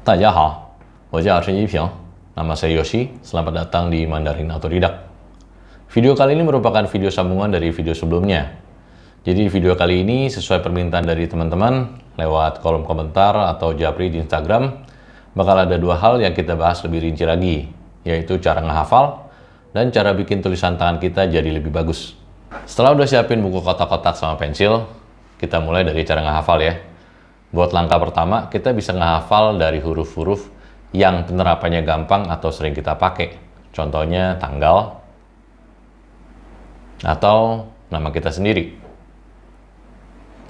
大家好，我叫陈一平. Nama saya Yoshi. Selamat datang di Mandarin Autodidak. Video kali ini merupakan video sambungan dari video sebelumnya. Jadi video kali ini sesuai permintaan dari teman-teman lewat kolom komentar atau japri di Instagram, bakal ada dua hal yang kita bahas lebih rinci lagi, yaitu cara ngehafal dan cara bikin tulisan tangan kita jadi lebih bagus. Setelah udah siapin buku kotak-kotak sama pensil, kita mulai dari cara ngehafal ya. Buat langkah pertama, kita bisa ngehafal dari huruf-huruf yang penerapannya gampang atau sering kita pakai. Contohnya tanggal atau nama kita sendiri.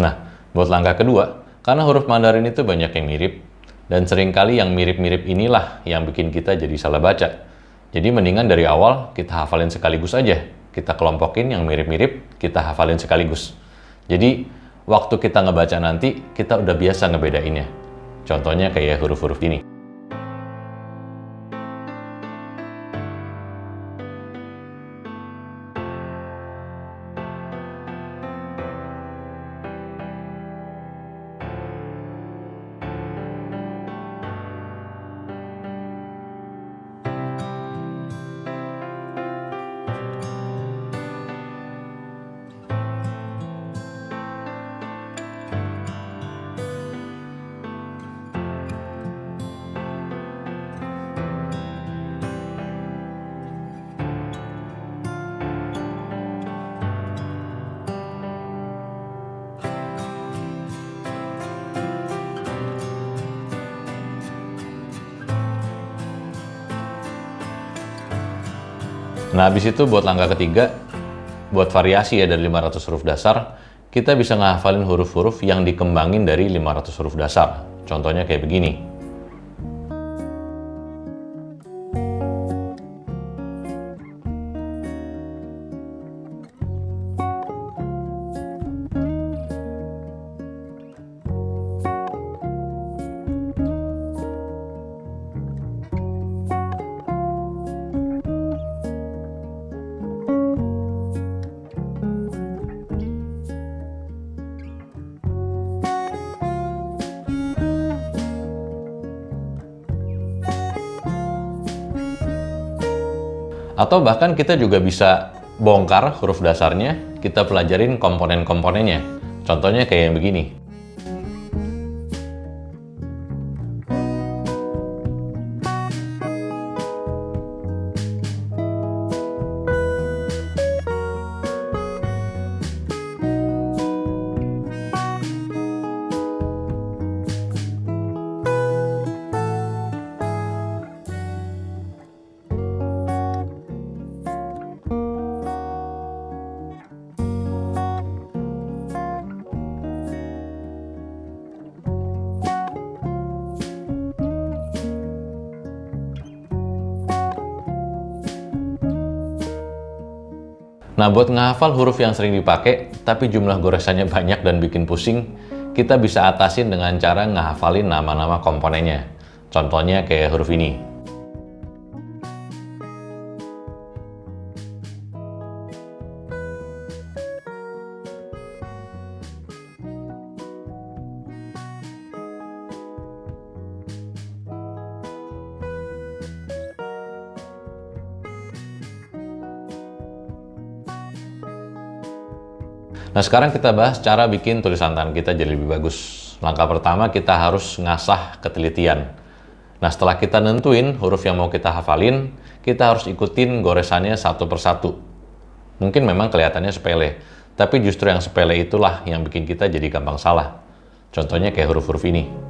Nah, buat langkah kedua, karena huruf Mandarin itu banyak yang mirip, dan seringkali yang mirip-mirip inilah yang bikin kita jadi salah baca. Jadi mendingan dari awal kita hafalin sekaligus aja. Kita kelompokin yang mirip-mirip, kita hafalin sekaligus. Jadi waktu kita ngebaca nanti, kita udah biasa ngebedainnya. Contohnya kayak huruf-huruf ini. Nah, habis itu buat langkah ketiga, buat variasi ya dari 500 huruf dasar, kita bisa ngehafalin huruf-huruf yang dikembangin dari 500 huruf dasar. Contohnya kayak begini. Atau bahkan kita juga bisa bongkar huruf dasarnya, kita pelajarin komponen-komponennya. Contohnya kayak yang begini. Nah, buat ngehafal huruf yang sering dipakai, tapi jumlah goresannya banyak dan bikin pusing, kita bisa atasin dengan cara ngehafalin nama-nama komponennya. Contohnya kayak huruf ini. Nah, sekarang kita bahas cara bikin tulisan tangan kita jadi lebih bagus. Langkah pertama, kita harus ngasah ketelitian. Nah, setelah kita nentuin huruf yang mau kita hafalin, kita harus ikutin goresannya satu persatu. Mungkin memang kelihatannya sepele, tapi justru yang sepele itulah yang bikin kita jadi gampang salah. Contohnya kayak huruf-huruf ini.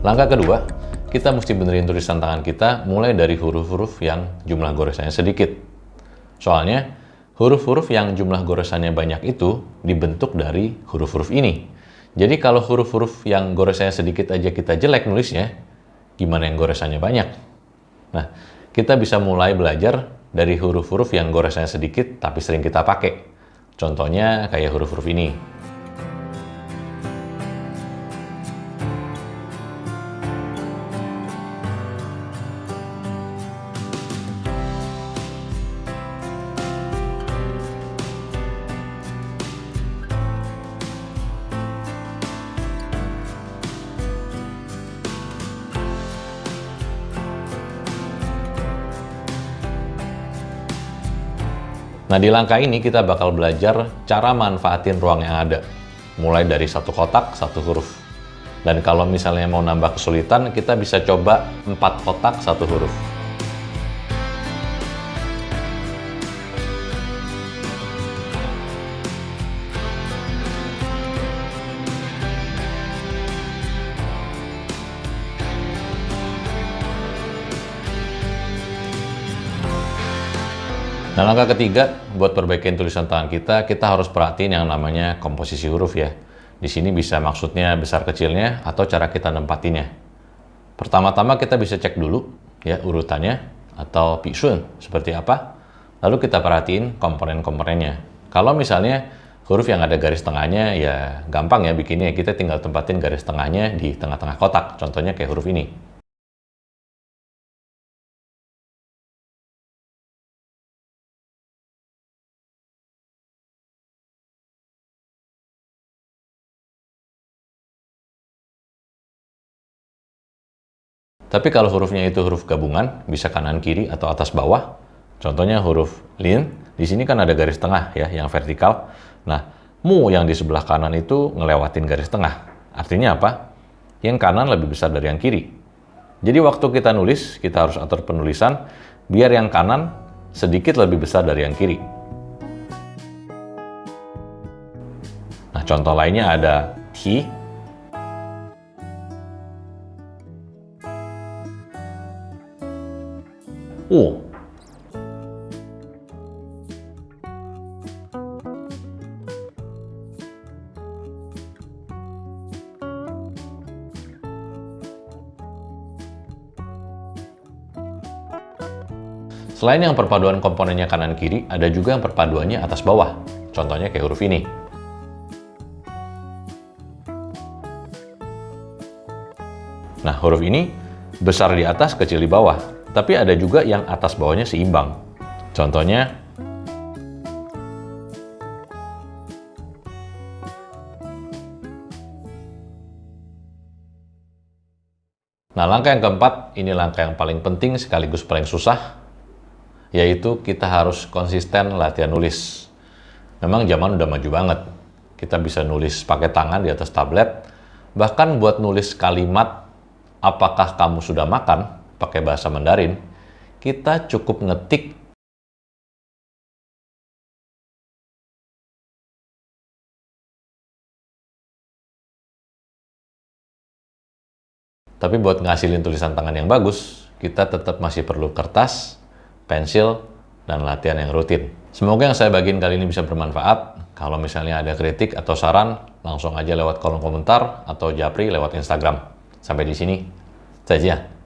Langkah kedua, kita mesti benerin tulisan tangan kita mulai dari huruf-huruf yang jumlah goresannya sedikit. Soalnya, huruf-huruf yang jumlah goresannya banyak itu dibentuk dari huruf-huruf ini. Jadi kalau huruf-huruf yang goresannya sedikit aja kita jelek nulisnya, gimana yang goresannya banyak? Nah, kita bisa mulai belajar dari huruf-huruf yang goresannya sedikit tapi sering kita pakai. Contohnya kayak huruf-huruf ini. Nah, di langkah ini kita bakal belajar cara manfaatin ruang yang ada. Mulai dari satu kotak, satu huruf. Dan kalau misalnya mau nambah kesulitan, kita bisa coba 4 kotak, satu huruf. Nah, langkah ketiga, buat perbaikin tulisan tangan kita harus perhatiin yang namanya komposisi huruf ya. Di sini bisa maksudnya besar kecilnya atau cara kita nempatinnya. Pertama-tama kita bisa cek dulu ya urutannya atau pisun seperti apa. Lalu kita perhatiin komponen-komponennya. Kalau misalnya huruf yang ada garis tengahnya ya gampang ya bikinnya. Kita tinggal tempatin garis tengahnya di tengah-tengah kotak. Contohnya kayak huruf ini. Tapi kalau hurufnya itu huruf gabungan, bisa kanan kiri atau atas bawah. Contohnya huruf lin, di sini kan ada garis tengah ya yang vertikal. Nah, mu yang di sebelah kanan itu ngelewatin garis tengah. Artinya apa? Yang kanan lebih besar dari yang kiri. Jadi waktu kita nulis, kita harus atur penulisan biar yang kanan sedikit lebih besar dari yang kiri. Nah, contoh lainnya ada ti. Selain yang perpaduan komponennya kanan-kiri, ada juga yang perpaduannya atas-bawah. Contohnya kayak huruf ini. Nah, huruf ini besar di atas, kecil di bawah. Tapi ada juga yang atas bawahnya seimbang. Contohnya, nah langkah yang keempat, ini langkah yang paling penting sekaligus paling susah, yaitu kita harus konsisten latihan nulis. Memang zaman udah maju banget. Kita bisa nulis pakai tangan di atas tablet. Bahkan buat nulis kalimat, apakah kamu sudah makan? Pakai bahasa Mandarin, kita cukup ngetik tapi buat ngasilin tulisan tangan yang bagus, kita tetap masih perlu kertas, pensil, dan latihan yang rutin. Semoga yang saya bagiin kali ini bisa bermanfaat. Kalau misalnya ada kritik atau saran, langsung aja lewat kolom komentar atau japri lewat Instagram. Sampai di sini, saja.